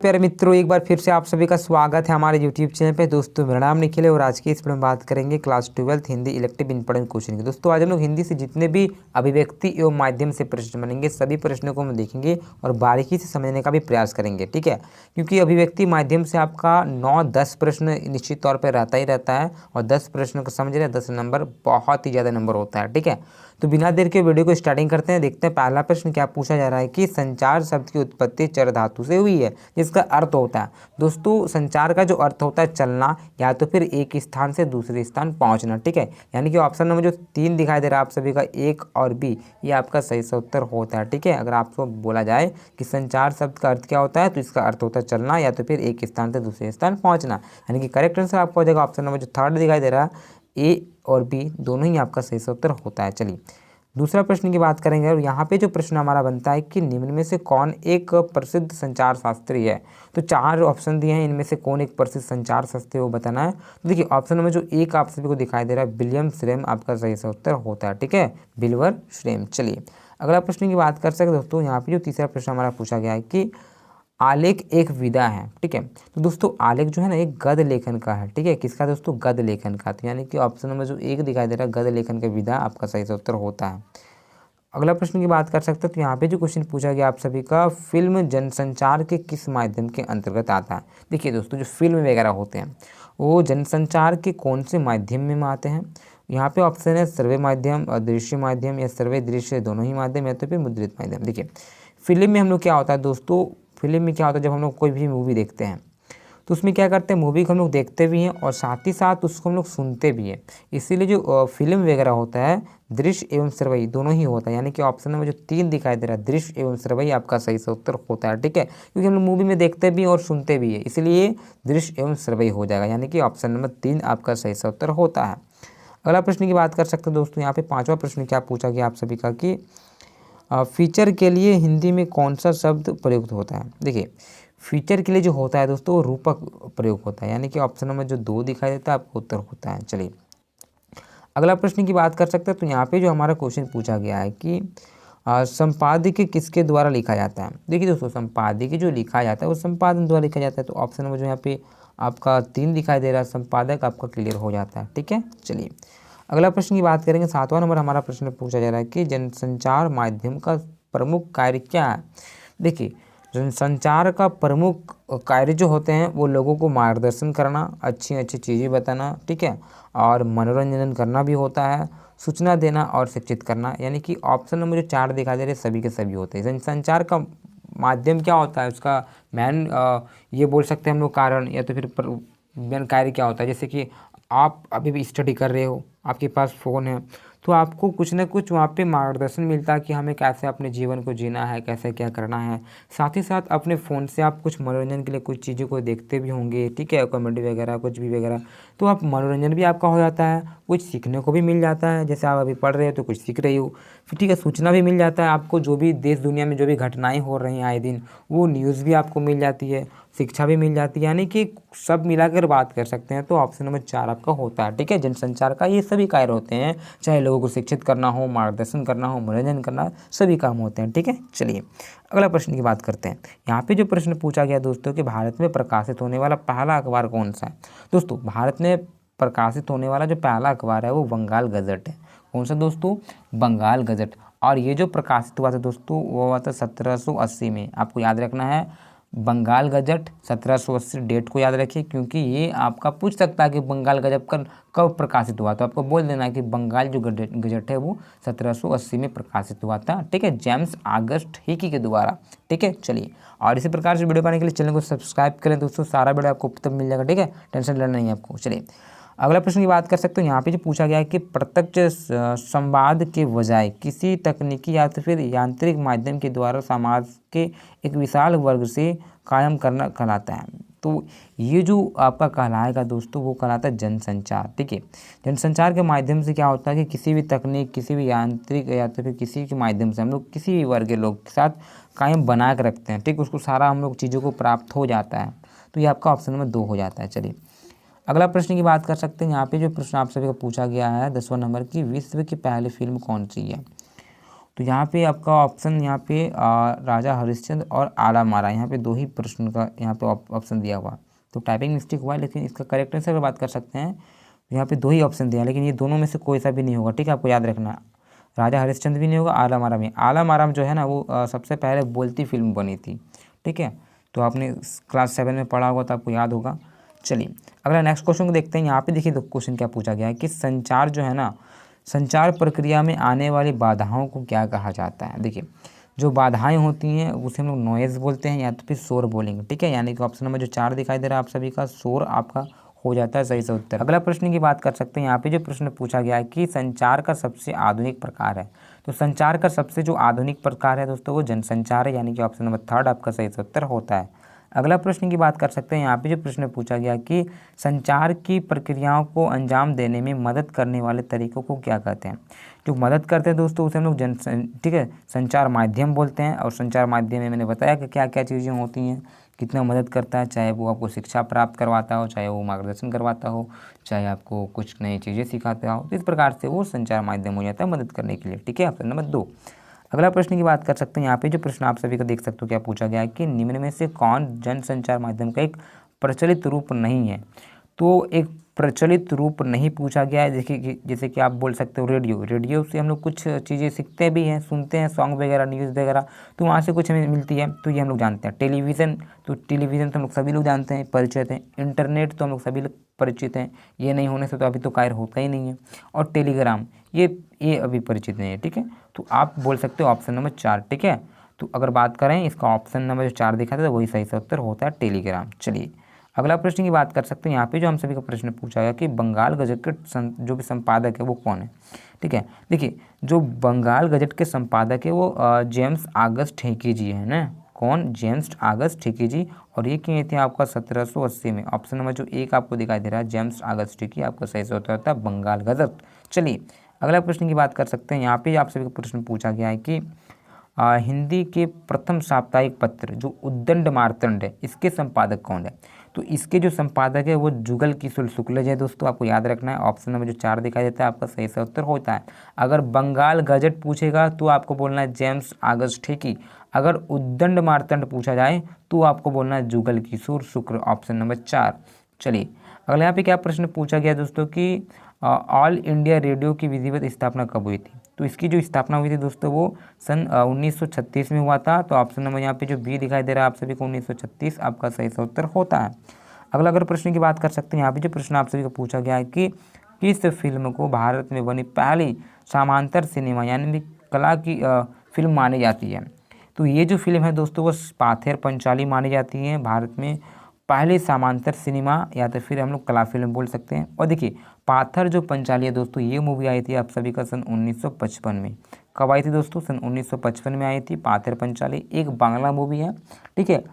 प्यारे मित्रों, एक बार फिर से आप सभी का स्वागत है हमारे YouTube चैनल पे। दोस्तों मेरा नाम निखिल है और आज की इस वीडियो में बात करेंगे class 12 Hindi elective important question की। दोस्तों आज हम लोग हिंदी से जितने भी अभिव्यक्ति एवं माध्यम से प्रश्न बनेंगे सभी प्रश्नों को हम देखेंगे और बारीकी से समझने का भी प्रयास करेंगे, ठीक है। क्योंकि अभिव्यक्ति माध्यम से आपका 9-10 प्रश्न निश्चित तौर पर रहता ही रहता है और 10 प्रश्नों को समझ रहे 10 नंबर बहुत ही ज़्यादा नंबर होता है, ठीक है। तो बिना देर के वीडियो को स्टार्टिंग करते हैं। देखते हैं पहला प्रश्न क्या पूछा जा रहा है कि संचार शब्द की उत्पत्ति चर धातु से हुई है, जिसका अर्थ होता है दोस्तों संचार का जो अर्थ होता है चलना या तो फिर एक स्थान से दूसरे स्थान पहुंचना, ठीक है। यानी कि ऑप्शन नंबर जो 3 दिखाई दे रहा है आप सभी का, 1 और बी, ये आपका सही से उत्तर होता है, ठीक है। अगर आपको बोला जाए कि संचार शब्द का अर्थ क्या होता है तो इसका अर्थ होता है चलना या तो फिर एक स्थान से दूसरे स्थान पहुंचना। यानी कि करेक्ट आंसर आपको हो जाएगा ऑप्शन नंबर जो 3 दिखाई दे रहा है, ए और बी दोनों ही आपका सही से उत्तर होता है। चलिए दूसरा प्रश्न की बात करेंगे और यहाँ पे जो प्रश्न हमारा बनता है कि निम्न में से कौन एक प्रसिद्ध संचार शास्त्री है। तो 4 ऑप्शन दिए हैं, इनमें से कौन एक प्रसिद्ध संचार शास्त्री है वो बताना है। तो देखिए ऑप्शन नंबर जो 1 आप सभी को दिखाई दे रहा है विलियम श्रेम आपका सही से उत्तर होता है, ठीक है, विल्बर श्रेम। चलिए अगला प्रश्न की बात कर सकते दोस्तों, यहाँ पे जो तीसरा प्रश्न हमारा पूछा गया है कि आलेख एक विधा है, ठीक है। तो दोस्तों आलेख जो है ना एक गद्य लेखन का है, ठीक है। किसका दोस्तों? गद्य लेखन का। तो यानी कि ऑप्शन नंबर जो 1 दिखाई दे रहा है गद्य लेखन का विधा आपका सही से उत्तर होता है। अगला प्रश्न की बात कर सकते हैं तो यहाँ पे जो क्वेश्चन पूछा गया आप सभी का, फिल्म जनसंचार के किस माध्यम के अंतर्गत आता है। देखिए दोस्तों जो फिल्म वगैरह होते हैं वो जनसंचार के कौन से माध्यम में आते हैं। यहाँ पे ऑप्शन है सर्वे माध्यम, दृश्य माध्यम या सर्वे दृश्य दोनों ही माध्यम या तो फिर मुद्रित माध्यम। देखिए फिल्म में हम लोग क्या होता है दोस्तों, फिल्म में क्या होता है जब हम लोग कोई भी मूवी देखते हैं तो उसमें क्या करते हैं, मूवी को हम लोग देखते भी हैं और साथ ही साथ उसको हम लोग सुनते भी हैं। इसीलिए जो फिल्म वगैरह होता है दृश्य एवं श्रवई दोनों ही होता है। यानी कि ऑप्शन में जो 3 दिखाई दे रहा है दृश्य एवं श्रवई आपका सही से उत्तर होता है, ठीक है। क्योंकि हम लोग मूवी में देखते भी और सुनते भी है, इसलिए दृश्य एवं श्रवई हो जाएगा। यानी कि ऑप्शन नंबर 3 आपका सही से उत्तर होता है। अगला प्रश्न की बात कर सकते हैं दोस्तों, यहाँ पे 5वां प्रश्न क्या पूछा गया आप सभी का कि फीचर के लिए हिंदी में कौन सा शब्द प्रयुक्त होता है। देखिए फीचर के लिए जो होता है दोस्तों वो रूपक प्रयोग होता है। यानी कि ऑप्शन नंबर जो 2 दिखाई देता है आपको उत्तर होता है। चलिए अगला प्रश्न की बात कर सकते हैं तो यहाँ पे जो हमारा क्वेश्चन पूछा गया है कि संपादकीय किसके द्वारा लिखा जाता है। देखिए दोस्तों संपादकीय जो लिखा जाता है वो संपादन द्वारा लिखा जाता है। तो ऑप्शन नंबर जो यहाँ पे आपका 3 दिखाई दे रहा है संपादक आपका क्लियर हो जाता है, ठीक है। चलिए अगला प्रश्न की बात करेंगे, 7वां नंबर हमारा प्रश्न पूछा जा रहा है कि जनसंचार माध्यम का प्रमुख कार्य क्या है। देखिए जनसंचार का प्रमुख कार्य जो होते हैं वो लोगों को मार्गदर्शन करना, अच्छी अच्छी चीज़ें बताना, ठीक है, और मनोरंजन करना भी होता है, सूचना देना और शिक्षित करना। यानी कि ऑप्शन नंबर जो 4 दिखाई दे रहे सभी के सभी होते हैं। जनसंचार का माध्यम क्या होता है उसका मेन ये बोल सकते हैं हम लोग कारण या तो फिर मेन कार्य क्या होता है। जैसे कि आप अभी भी स्टडी कर रहे हो, आपके पास फ़ोन है तो आपको कुछ ना कुछ वहाँ पे मार्गदर्शन मिलता है कि हमें कैसे अपने जीवन को जीना है, कैसे क्या करना है। साथ ही साथ अपने फ़ोन से आप कुछ मनोरंजन के लिए कुछ चीज़ों को देखते भी होंगे, ठीक है, कॉमेडी वगैरह कुछ भी वगैरह, तो आप मनोरंजन भी आपका हो जाता है, कुछ सीखने को भी मिल जाता है। जैसे आप अभी पढ़ रहे हो तो कुछ सीख रही हो, फिर ठीक है, सूचना भी मिल जाता है आपको, जो भी देश दुनिया में जो भी घटनाएँ हो रही हैं आए दिन वो न्यूज़ भी आपको मिल जाती है, शिक्षा भी मिल जाती है। यानी कि सब मिलाकर बात कर सकते हैं तो ऑप्शन नंबर 4 आपका होता है, ठीक है। जनसंचार का ये सभी कार्य होते हैं, चाहे लोगों को शिक्षित करना हो, मार्गदर्शन करना हो, मनोरंजन करना, सभी काम होते हैं, ठीक है। चलिए अगला प्रश्न की बात करते हैं। यहाँ पे जो प्रश्न पूछा गया दोस्तों कि भारत में प्रकाशित होने वाला पहला अखबार कौन सा है। दोस्तों भारत में प्रकाशित होने वाला जो पहला अखबार है वो बंगाल गजट है। कौन सा दोस्तों? बंगाल गजट। और ये जो प्रकाशित हुआ था दोस्तों वो हुआ था 1780 में। आपको याद रखना है बंगाल गजट 1780 डेट को याद रखिए, क्योंकि ये आपका पूछ सकता है कि बंगाल गजट कब प्रकाशित हुआ। तो आपको बोल देना है कि बंगाल जो गजट है वो 1780 में प्रकाशित हुआ था, ठीक है, जेम्स ऑगस्ट हिकी के द्वारा, ठीक है। चलिए और इसी प्रकार से वीडियो पाने के लिए चैनल को सब्सक्राइब करें दोस्तों, सारा वीडियो आपको तब मिल जाएगा, ठीक है, टेंशन लेना नहीं है आपको। चलिए अगला प्रश्न की बात कर सकते हो। यहाँ पे जो पूछा गया है कि प्रत्यक्ष संवाद के बजाय किसी तकनीकी या तो फिर यांत्रिक माध्यम के द्वारा समाज के एक विशाल वर्ग से कायम करना कहलाता है। तो ये जो आपका कहलाएगा दोस्तों वो कहलाता है जनसंचार, ठीक है। जनसंचार के माध्यम से क्या होता है कि किसी भी तकनीक, किसी भी यांत्रिक या तो फिर किसी के माध्यम से हम लोग किसी भी वर्ग के लोग के साथ कायम बना के रखते हैं, ठीक, उसको सारा हम लोग चीज़ों को प्राप्त हो जाता है। तो ये आपका ऑप्शन नंबर 2 हो जाता है। चलिए अगला प्रश्न की बात कर सकते हैं। यहाँ पे जो प्रश्न आप सभी को पूछा गया है 10वां नंबर की, विश्व की पहली फिल्म कौन सी है। तो यहाँ पे आपका ऑप्शन यहाँ पे राजा हरिश्चंद्र और आलामारा, यहाँ पे 2 ही प्रश्न का यहाँ पे ऑप्शन दिया हुआ। तो टाइपिंग मिस्टेक हुआ है, लेकिन इसका करेक्ट आंसर अगर बात कर सकते हैं तो यहाँ पे 2 ही ऑप्शन दिया है, लेकिन ये दोनों में से कोई सा भी नहीं होगा। ठीक है, आपको याद रखना है, राजा हरिश्चंद्र भी नहीं होगा, आलामारा भी। आलामारा जो है ना वो सबसे पहले बोलती फिल्म बनी थी। ठीक है, तो आपने क्लास 7 में पढ़ा होगा तो आपको याद होगा। चलिए अगला नेक्स्ट क्वेश्चन को देखते हैं। यहाँ पे देखिए तो क्वेश्चन क्या पूछा गया है कि संचार जो है ना, संचार प्रक्रिया में आने वाली बाधाओं को क्या कहा जाता है। देखिए जो बाधाएं होती हैं उसे हम लोग नॉइज़ बोलते हैं या तो फिर शोर बोलेंगे। ठीक है, यानी कि ऑप्शन नंबर जो 4 दिखाई दे रहा है आप सभी का, शोर आपका हो जाता है सही से उत्तर। अगला प्रश्न की बात कर सकते हैं। यहाँ पे जो प्रश्न पूछा गया है कि संचार का सबसे आधुनिक प्रकार है, तो संचार का सबसे जो आधुनिक प्रकार है दोस्तों वो जनसंचार है, यानी कि ऑप्शन नंबर 3 आपका सही से उत्तर होता है। अगला प्रश्न की बात कर सकते हैं। यहाँ पे जो प्रश्न पूछा गया कि संचार की प्रक्रियाओं को अंजाम देने में मदद करने वाले तरीकों को क्या कहते हैं। जो मदद करते हैं दोस्तों उसे हम लोग ठीक है संचार माध्यम बोलते हैं। और संचार माध्यम में मैंने बताया कि क्या क्या चीज़ें होती हैं, कितना मदद करता है, चाहे वो आपको शिक्षा प्राप्त करवाता हो, चाहे वो मार्गदर्शन करवाता हो, चाहे आपको कुछ नई चीज़ें सिखाता हो। तो इस प्रकार से वो संचार माध्यम हो जाता है मदद करने के लिए। ठीक है, ऑप्शन नंबर 2। अगला प्रश्न की बात कर सकते हैं। यहाँ पे जो प्रश्न आप सभी को देख सकते हो क्या पूछा गया है कि निम्न में से कौन जनसंचार माध्यम का एक प्रचलित रूप नहीं है। तो एक प्रचलित रूप नहीं पूछा गया है। देखिए जैसे कि आप बोल सकते हो रेडियो, रेडियो से हम लोग कुछ चीज़ें सीखते भी हैं, सुनते हैं सॉन्ग वगैरह, न्यूज़ वगैरह, तो वहाँ से कुछ हमें मिलती है, तो ये हम लोग जानते हैं। टेलीविज़न, तो टेलीविज़न तो हम लोग सभी लोग जानते हैं, परिचित हैं। इंटरनेट तो हम लोग सभी लोग परिचित हैं, ये नहीं होने से तो अभी तो कार्य होता ही नहीं है। और टेलीग्राम ये अभी परिचित नहीं है। ठीक है, तो आप बोल सकते हो ऑप्शन नंबर 4। ठीक है, तो अगर बात करें इसका ऑप्शन नंबर जो 4 दिखा था तो वही सही से उत्तर होता है टेलीग्राम। चलिए अगला प्रश्न की बात कर सकते हैं। यहाँ पे जो हम सभी का प्रश्न पूछा गया कि बंगाल गजट के जो भी संपादक है वो कौन है। ठीक है, देखिए जो बंगाल गजट के संपादक है वो जेम्स ऑगस्ट हिकी जी है ना। कौन? जेम्स ऑगस्ट हिकी जी। और ये किए थे आपका 1780 में। ऑप्शन नंबर जो 1 आपको दिखाई दे रहा है जेम्स ऑगस्ट हिकी, आपका सही से उत्तर होता है बंगाल गजट। चलिए अगला प्रश्न की बात कर सकते हैं। यहाँ पे आप सभी को प्रश्न पूछा गया है कि हिंदी के प्रथम साप्ताहिक पत्र जो उद्दंड मार्तंड है इसके संपादक कौन है। तो इसके जो संपादक है वो जुगल किशोर शुक्ल है दोस्तों, आपको याद रखना है। ऑप्शन नंबर जो 4 दिखाई देता है आपका सही से उत्तर होता है। अगर बंगाल गजट पूछेगा तो आपको बोलना है जेम्स ऑगस्ट हिकी। अगर उद्दंड मार्तंड पूछा जाए तो आपको बोलना है जुगल किशोर शुक्ल, ऑप्शन नंबर 4। चलिए अगला यहाँ पे क्या प्रश्न पूछा गया दोस्तों कि ऑल इंडिया रेडियो की विधिवत स्थापना कब हुई थी। तो इसकी जो स्थापना हुई थी दोस्तों वो सन 1936 में हुआ था। तो ऑप्शन नंबर यहाँ पे जो बी दिखाई दे रहा है आप सभी को 1936 आपका सही सा उत्तर होता है। अगला अगर प्रश्न की बात कर सकते हैं। यहाँ पे जो प्रश्न आप सभी को पूछा गया है कि किस फिल्म को भारत में बनी पहली समांतर सिनेमा यानी कला की फिल्म मानी जाती है। तो ये जो फिल्म है दोस्तों वो पाथेर पंचाली मानी जाती है भारत में पहले समांतर सिनेमा या तो फिर हम लोग कला फिल्म बोल सकते हैं। और देखिए पाथर जो पंचाली है दोस्तों ये मूवी आई थी आप सभी का सन 1955 में। कब आई थी दोस्तों? सन 1955 में आई थी पाथर पंचाली, एक बांग्ला मूवी है। ठीक है,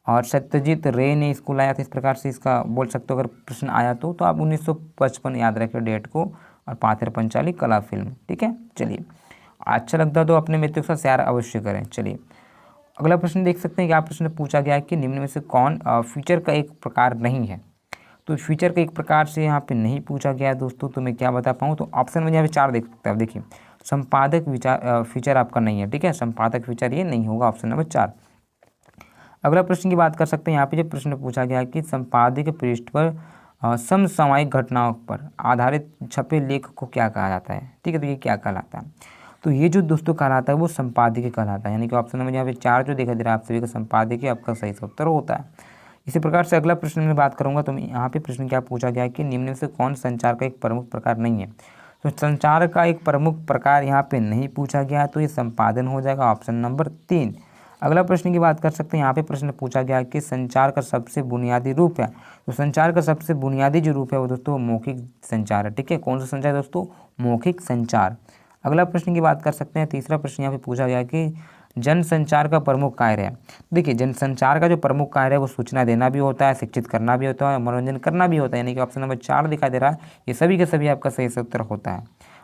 और सत्यजीत रे ने इसको लाया था। इस प्रकार से इसका बोल सकते हो अगर प्रश्न आया तो आप 1955 याद रखें डेट को, और पाथर पंचाली कला फिल्म। ठीक है, चलिए अच्छा लगता तो अपने मित्रों के साथ शेयर अवश्य करें। चलिए अगला प्रश्न देख सकते हैं कि आप प्रश्न पूछा गया है कि निम्न में से कौन फीचर का एक प्रकार नहीं है। तो फीचर का एक प्रकार से यहाँ पे नहीं पूछा गया है दोस्तों, तो मैं क्या बता पाऊँ। तो ऑप्शन में यहाँ पे 4 देख सकते हैं। देखिए संपादक विचार फीचर आपका नहीं है। ठीक है, संपादक फीचर ये नहीं होगा, ऑप्शन नंबर 4। अगला प्रश्न की बात कर सकते हैं। यहाँ पे जो प्रश्न पूछा गया है कि संपादकीय पृष्ठ पर समसामयिक घटनाओं पर आधारित छपे लेख को क्या कहा जाता है। ठीक है, तो ये क्या कहलाता है। तो ये जो दोस्तों कहलाता है वो संपादकीय कहलाता है, यानी कि ऑप्शन नंबर यहाँ पे 4 जो दिखाई दे रहा है आप सभी का संपादकीय आपका सही से उत्तर होता है। इसी प्रकार से अगला प्रश्न में बात करूंगा। तो यहाँ पे प्रश्न क्या पूछा गया है कि निम्न में से कौन संचार का एक प्रमुख प्रकार नहीं है। तो संचार का एक प्रमुख प्रकार यहाँ पे नहीं पूछा गया है, तो ये संपादन हो जाएगा, ऑप्शन नंबर 3। अगला प्रश्न की बात कर सकते हैं। यहाँ पे प्रश्न पूछा गया है कि संचार का सबसे बुनियादी रूप है। तो संचार का सबसे बुनियादी जो रूप है वो दोस्तों मौखिक संचार है। ठीक है, कौन सा संचार दोस्तों? मौखिक संचार। अगला प्रश्न की बात कर सकते हैं। तीसरा प्रश्न यहाँ पे पूछा गया कि जनसंचार का प्रमुख कार्य है। देखिए जनसंचार का जो प्रमुख कार्य है वो सूचना देना भी होता है, शिक्षित करना भी होता है, मनोरंजन करना भी होता है, यानी कि ऑप्शन नंबर 4 दिखाई दे रहा है। ये सभी के सभी आपका सही उत्तर होता है।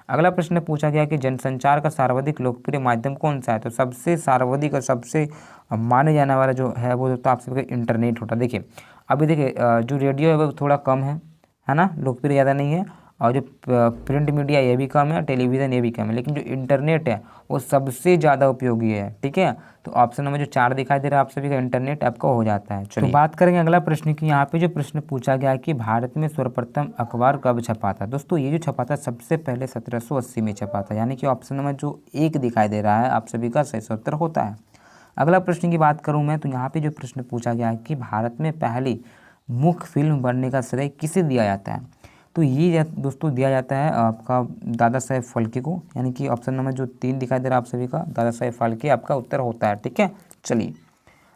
अगला प्रश्न पूछा गया कि जनसंचार का सर्वाधिक लोकप्रिय माध्यम कौन सा है। तो सबसे सर्वाधिक और सबसे माने जाने वाला जो है वो तो आप सभी का इंटरनेट होता है। देखिए अभी देखिए जो रेडियो है वो थोड़ा कम है ना, लोकप्रिय ज़्यादा नहीं है। और जो प्रिंट मीडिया ये भी कम है, टेलीविज़न ये भी कम है, लेकिन जो इंटरनेट है वो सबसे ज़्यादा उपयोगी है। ठीक है, तो ऑप्शन नंबर जो 4 दिखाई दे रहा है आप सभी का, इंटरनेट आपका हो जाता है। चलिए बात करेंगे अगला प्रश्न की। यहाँ पे जो प्रश्न पूछा गया है कि भारत में सर्वप्रथम अखबार कब छपा था। दोस्तों ये जो छपा था सबसे पहले 1780 में छपा था, यानी कि ऑप्शन नंबर जो 1 दिखाई दे रहा है आप सभी का सही उत्तर होता है। अगला प्रश्न की बात करूँ मैं, तो यहाँ पे जो प्रश्न पूछा गया है कि भारत में पहली मुख्य फिल्म बनने का श्रेय किसे दिया जाता है। तो ये दोस्तों दिया जाता है आपका दादा साहेब फाल्के को, यानी कि ऑप्शन नंबर जो 3 दिखाई दे रहा है आप सभी का, दादा साहेब फाल्के आपका उत्तर होता है। ठीक है, चलिए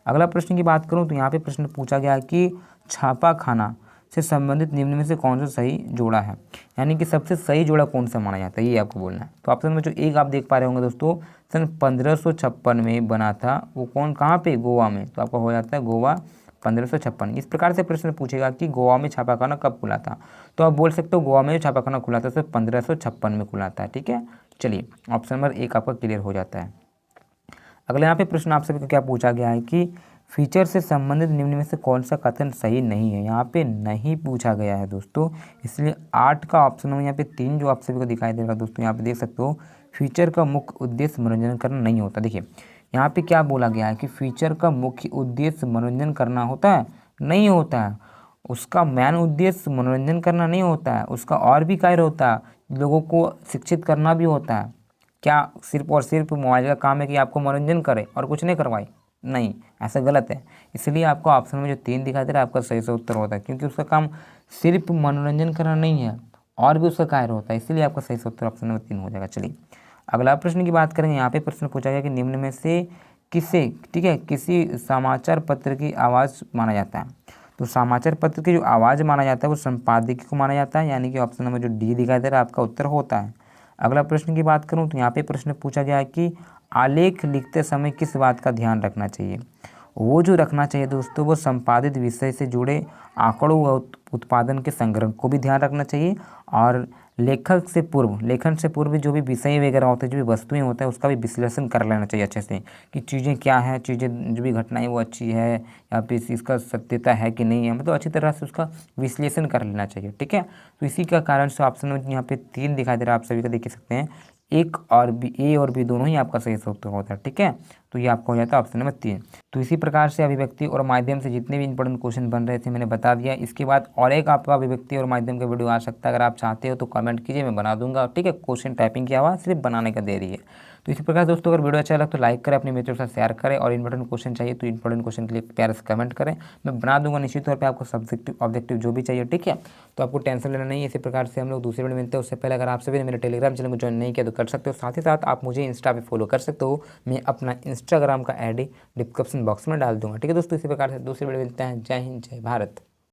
अगला प्रश्न की बात करूं तो यहाँ पे प्रश्न पूछा गया कि छापाखाना से संबंधित निम्न में से कौन सा सही जोड़ा है, यानी कि सबसे सही जोड़ा कौन सा माना जाता है, ये आपको बोलना है। तो ऑप्शन में जो 1 आप देख पा रहे होंगे दोस्तों, सन 1556 में बना था, वो कौन कहाँ पे, गोवा में। तो आपका हो जाता है गोवा 1556। इस प्रकार से प्रश्न पूछेगा कि गोवा में छापाखाना कब खुला था, तो आप बोल सकते हो गोवा में जो छापाखाना खुला था सिर्फ 1556 में खुला था। ठीक है, चलिए ऑप्शन नंबर 1 आपका क्लियर हो जाता है। अगला यहाँ पे प्रश्न आप सभी को क्या पूछा गया है कि फीचर से संबंधित निम्न में से कौन सा कथन सही नहीं है। यहाँ पे नहीं पूछा गया है दोस्तों, इसलिए 8 का ऑप्शन हो, यहाँ पे 3 जो आप सभी को दिखाई देगा दोस्तों, यहाँ पे देख सकते हो फीचर का मुख्य उद्देश्य मनोरंजन करना नहीं होता। देखिए यहाँ पे क्या बोला गया है कि फीचर का मुख्य उद्देश्य मनोरंजन करना होता है, नहीं होता है। उसका मेन उद्देश्य मनोरंजन करना नहीं होता है, उसका और भी कार्य होता है, लोगों को शिक्षित करना भी होता है। क्या सिर्फ और सिर्फ मोबाइल का काम है कि आपको मनोरंजन करे और कुछ नहीं करवाए, नहीं, ऐसा गलत है। इसलिए आपको ऑप्शन में जो 3 दिखाई दे रहा है आपका सही से उत्तर होता है, क्योंकि उसका काम सिर्फ मनोरंजन करना नहीं है, और भी उसका कार्य होता है, इसलिए आपका सही से उत्तर ऑप्शन नंबर 3 हो जाएगा। चलिए अगला प्रश्न की बात करेंगे। यहाँ पे प्रश्न पूछा गया कि निम्न में से किसे, ठीक है, किसी समाचार पत्र की आवाज़ माना जाता है। तो समाचार पत्र की जो आवाज़ माना जाता है वो संपादकीय को माना जाता है, यानी कि ऑप्शन नंबर जो डी दिखाई दे रहा है आपका उत्तर होता है। अगला प्रश्न की बात करूं तो यहाँ पे प्रश्न पूछा गया है कि आलेख लिखते समय किस बात का ध्यान रखना चाहिए। वो जो रखना चाहिए दोस्तों वो संपादित विषय से जुड़े आंकड़ों व उत्पादन के संग्रह को भी ध्यान रखना चाहिए, और लेखन से पूर्व जो भी विषय वगैरह होते हैं, जो भी वस्तुएं होते हैं, उसका भी विश्लेषण कर लेना चाहिए अच्छे से कि चीज़ें क्या हैं, चीज़ें जो भी घटनाएं वो अच्छी है या फिर इसका सत्यता है कि नहीं है, मतलब अच्छी तरह से उसका विश्लेषण कर लेना चाहिए। ठीक है, तो इसी का कारण से ऑप्शन में यहाँ पे 3 दिखाई दे रहा है, आप सभी का देख सकते हैं, एक और बी, ए और बी दोनों ही आपका सही उत्तर होता है। ठीक है, तो ये आपका हो जाता है ऑप्शन नंबर 3। तो इसी प्रकार से अभिव्यक्ति और माध्यम से जितने भी इंपॉर्टेंट क्वेश्चन बन रहे थे मैंने बता दिया। इसके बाद और एक आपका अभिव्यक्ति और माध्यम का वीडियो आ सकता है, अगर आप चाहते हो तो कमेंट कीजिए, मैं बना दूंगा। ठीक है, क्वेश्चन टाइपिंग की आवाज़ सिर्फ बनाने का देरी है। तो इसी प्रकार दोस्तों अगर वीडियो अच्छा लगा तो लाइक करें, अपने मित्रों के साथ शेयर करें, और इंपॉर्टेंट क्वेश्चन चाहिए तो इंपॉर्टेंट क्वेश्चन के लिए प्यार से कमेंट करें, मैं बना दूंगा निश्चित तौर पे आपको सब्जेक्टिव ऑब्जेक्टिव जो भी चाहिए। ठीक है, तो आपको टेंशन लेना नहीं है। इसी प्रकार से हम लोग दूसरे वीडियो मिलते हैं, उससे पहले अगर आप सभी ने मेरे टेलीग्राम चैनल को ज्वाइन नहीं किया तो कर सकते हो, साथ ही साथ आप मुझे इंस्टा पे फॉलो कर सकते हो, मैं अपना इंस्टाग्राम का ID डिस्क्रिप्शन बॉक्स में डाल दूंगा। ठीक है दोस्तों, इसी प्रकार से दूसरे वीडियो मिलते हैं। जय हिंद, जय भारत।